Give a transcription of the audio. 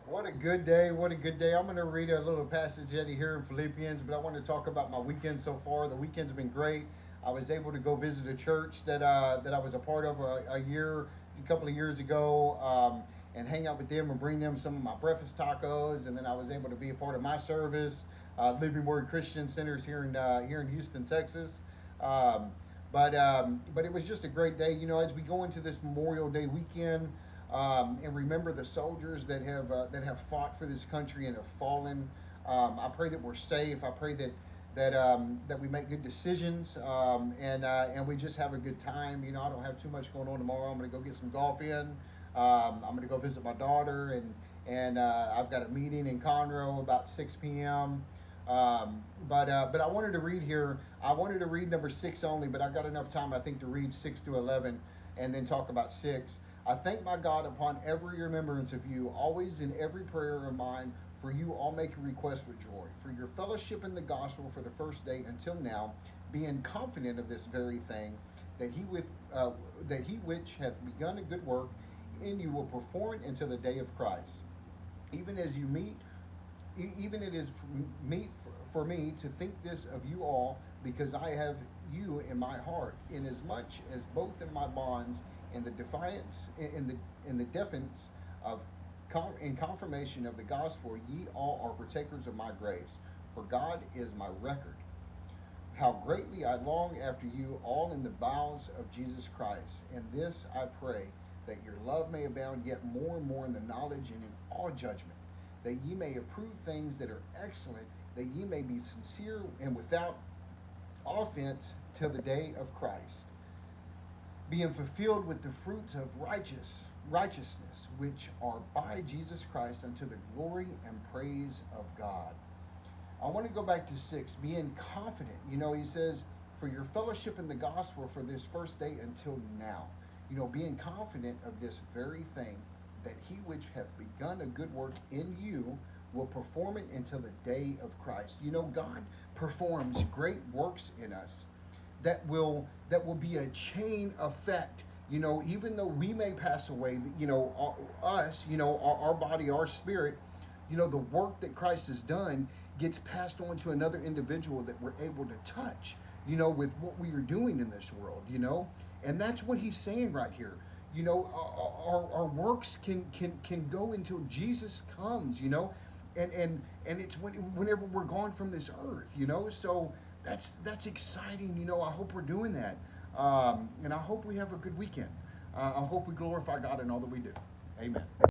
What a good day. What a good day. I'm going to read a little passage Eddie here in Philippians, but I want to talk about my weekend so far. The weekend's been great. I was able to go visit a church that I was a part of a couple of years ago, and hang out with them and bring them some of my breakfast tacos. And then I was able to be a part of my service, Living Word Christian Centers here in Houston, Texas. Um, but it was just a great day. As we go into this Memorial Day weekend, and remember the soldiers that have fought for this country and have fallen. I pray that we're safe. I pray that we make good decisions, and we just have a good time. I don't have too much going on tomorrow. I'm going to go get some golf in. I'm going to go visit my daughter, and I've got a meeting in Conroe about 6 p.m. But I wanted to read here. I wanted to read number 6 only, but I've got enough time, I think, to read 6 to 11, and then talk about 6. I thank my God upon every remembrance of you, always in every prayer of mine. For you all make a request with joy, for your fellowship in the gospel for the first day until now, being confident of this very thing, that that he which hath begun a good work in you will perform it until the day of Christ. Even as you meet Even it is meet for me to think this of you all, because I have you in my heart, inasmuch as both in my bonds and the defiance in the defense of in confirmation of the gospel, ye all are partakers of my grace. For God is my record, how greatly I long after you all in the bowels of Jesus Christ. And this I pray, that your love may abound yet more and more in the knowledge and in all judgment, that ye may approve things that are excellent, that ye may be sincere and without offense till the day of Christ, being fulfilled with the fruits of righteousness, which are by Jesus Christ unto the glory and praise of God. I want to go back to 6, being confident. He says, for your fellowship in the gospel for this first day until now. Being confident of this very thing, that he which hath begun a good work in you will perform it until the day of Christ. God performs great works in us that will be a chain effect. Even though we may pass away, our body, our spirit, the work that Christ has done gets passed on to another individual that we're able to touch, with what we are doing in this world, and that's what he's saying right here. Our works can go until Jesus comes, and it's whenever we're gone from this earth, so that's exciting. I hope we're doing that, and I hope we have a good weekend. I hope we glorify God in all that we do. Amen.